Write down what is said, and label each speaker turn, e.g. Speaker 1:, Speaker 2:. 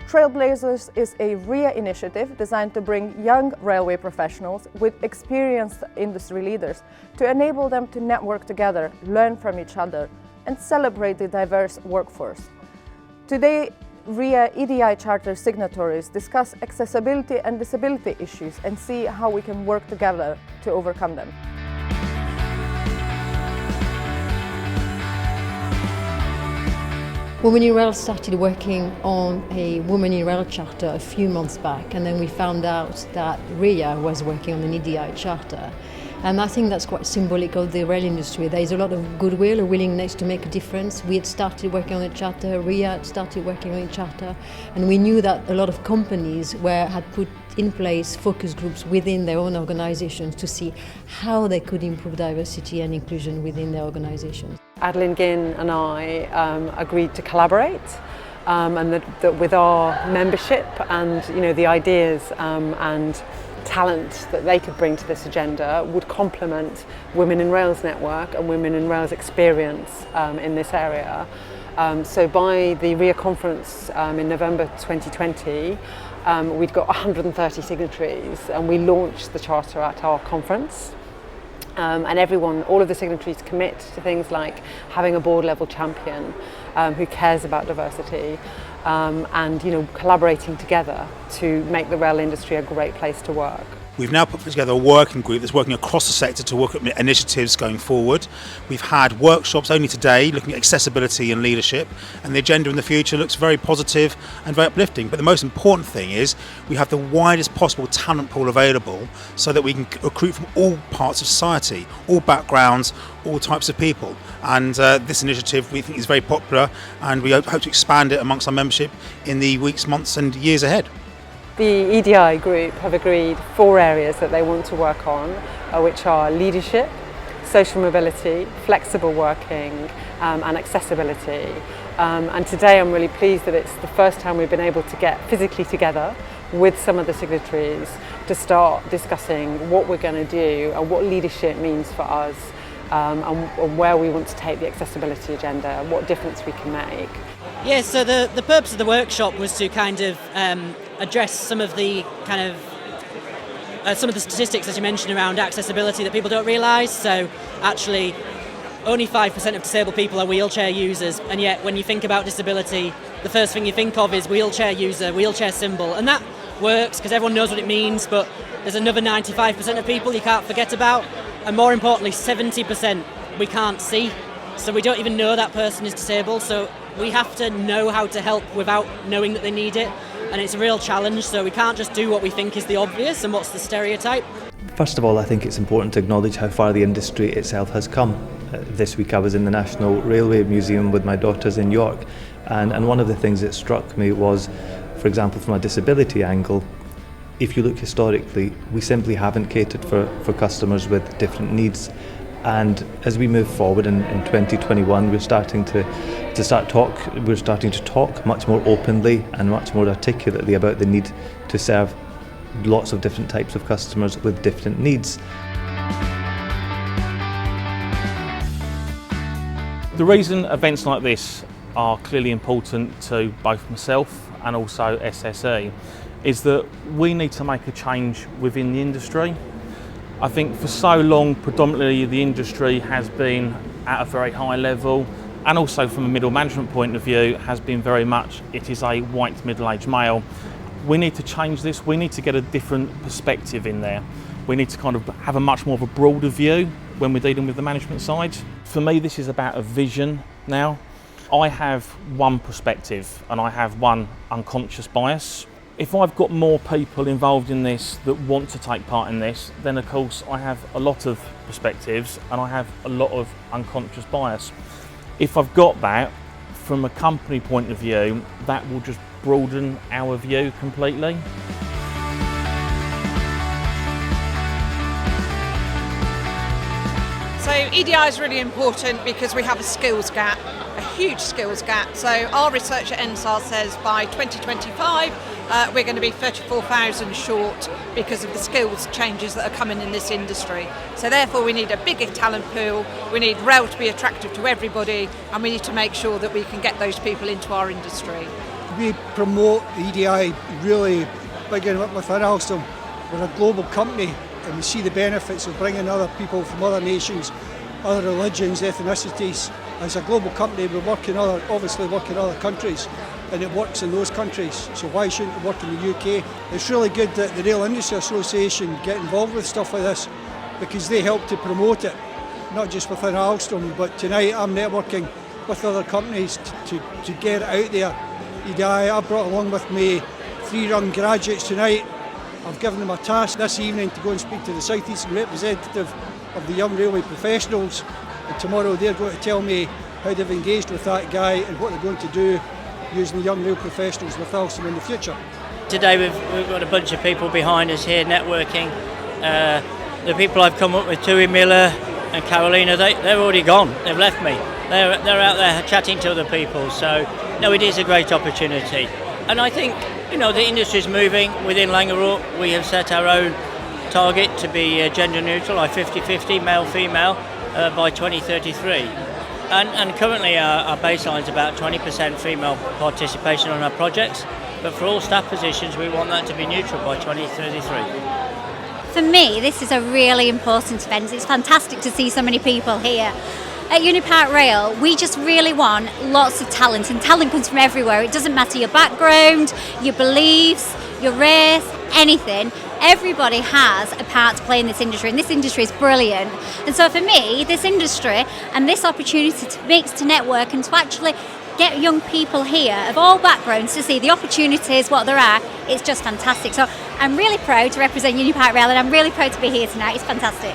Speaker 1: Trailblazers is a RIA initiative designed to bring young railway professionals with experienced industry leaders to enable them to network together, learn from each other, and celebrate the diverse workforce. Today, RIA EDI Charter signatories discuss accessibility and disability issues and see how we can work together to overcome them.
Speaker 2: Women in Rail started working on a Women in Rail Charter a few months back, and then we found out that RIA was working on an EDI Charter. And I think that's quite symbolic of the rail industry. There is a lot of goodwill, a willingness to make a difference. We had started working on a charter, RIA had started working on a charter, and we knew that a lot of companies had put in place focus groups within their own organisations to see how they could improve diversity and inclusion within their organisations.
Speaker 3: Adeline Ginn and I agreed to collaborate, and that with our membership and the ideas and talent that they could bring to this agenda would complement Women in Rail's network and Women in Rail's experience in this area. So by the RIA conference in November 2020, we'd got 130 signatories, and we launched the charter at our conference. And all of the signatories commit to things like having a board level champion who cares about diversity, and collaborating together to make the rail industry a great place to work.
Speaker 4: We've now put together a working group that's working across the sector to work at initiatives going forward. We've had workshops only today looking at accessibility and leadership, and the agenda in the future looks very positive and very uplifting. But the most important thing is we have the widest possible talent pool available so that we can recruit from all parts of society, all backgrounds, all types of people. And this initiative we think is very popular, and we hope to expand it amongst our membership in the weeks, months and years ahead.
Speaker 3: The EDI group have agreed 4 areas that they want to work on, which are leadership, social mobility, flexible working, and accessibility. And today I'm really pleased that it's the first time we've been able to get physically together with some of the signatories to start discussing what we're going to do and what leadership means for us, and where we want to take the accessibility agenda and what difference we can make.
Speaker 5: Yeah, so the purpose of the workshop was to kind of address some of the statistics, as you mentioned, around accessibility that people don't realise. So actually, only 5% of disabled people are wheelchair users, and yet when you think about disability, the first thing you think of is wheelchair user, wheelchair symbol, and that works because everyone knows what it means, but there's another 95% of people you can't forget about, and more importantly, 70% we can't see, so we don't even know that person is disabled, so we have to know how to help without knowing that they need it, and it's a real challenge, so we can't just do what we think is the obvious and what's the stereotype.
Speaker 6: First of all, I think it's important to acknowledge how far the industry itself has come. This week I was in the National Railway Museum with my daughters in York, and one of the things that struck me was, for example, from a disability angle, if you look historically, we simply haven't catered for customers with different needs. And as we move forward in 2021, we're starting to talk much more openly and much more articulately about the need to serve lots of different types of customers with different needs.
Speaker 7: The reason events like this are clearly important to both myself and also SSE is that we need to make a change within the industry. I think for so long, predominantly the industry has been at a very high level, and also from a middle management point of view has been very much, it is a white middle-aged male. We need to change this, we need to get a different perspective in there. We need to kind of have a much more of a broader view when we're dealing with the management side. For me, this is about a vision now. I have one perspective and I have one unconscious bias. If I've got more people involved in this that want to take part in this, then of course I have a lot of perspectives and I have a lot of unconscious bias. If I've got that, from a company point of view, that will just broaden our view completely.
Speaker 8: So EDI is really important because we have a skills gap, a huge skills gap. So our research at NSAR says by 2025 we're going to be 34,000 short because of the skills changes that are coming in this industry. So therefore we need a bigger talent pool, we need rail to be attractive to everybody, and we need to make sure that we can get those people into our industry.
Speaker 9: we promote the EDI really big and within Alstom. We're a global company and we see the benefits of bringing other people from other nations, other religions, ethnicities. As a global company, we obviously work in other countries, and it works in those countries, so why shouldn't it work in the UK? It's really good that the Rail Industry Association get involved with stuff like this, because they help to promote it, not just within Alstom, but tonight I'm networking with other companies to get it out there. EDI, I brought along with me 3 young graduates tonight. I've given them a task this evening to go and speak to the South Eastern representative of the young railway professionals, and tomorrow they're going to tell me how they've engaged with that guy and what they're going to do using the young rail professionals with Alstom in the future.
Speaker 10: Today we've got a bunch of people behind us here networking. The people I've come up with, Tui Miller and Carolina, they're already gone, they've left me. They're out there chatting to other people, so no, it is a great opportunity. And I think, the industry's moving. Within Langeroog, we have set our own target to be gender neutral, like 50-50, male-female, by 2033. And currently our baseline is about 20% female participation on our projects, but for all staff positions we want that to be neutral by 2033.
Speaker 11: For me, this is a really important event. It's fantastic to see so many people here. At Unipark Rail, we just really want lots of talent, and talent comes from everywhere. It doesn't matter your background, your beliefs, your race, anything. Everybody has a part to play in this industry, and this industry is brilliant. And so for me, this industry and this opportunity to network and to actually get young people here of all backgrounds to see the opportunities, what there are, it's just fantastic. So I'm really proud to represent Unipark Rail, and I'm really proud to be here tonight. It's fantastic.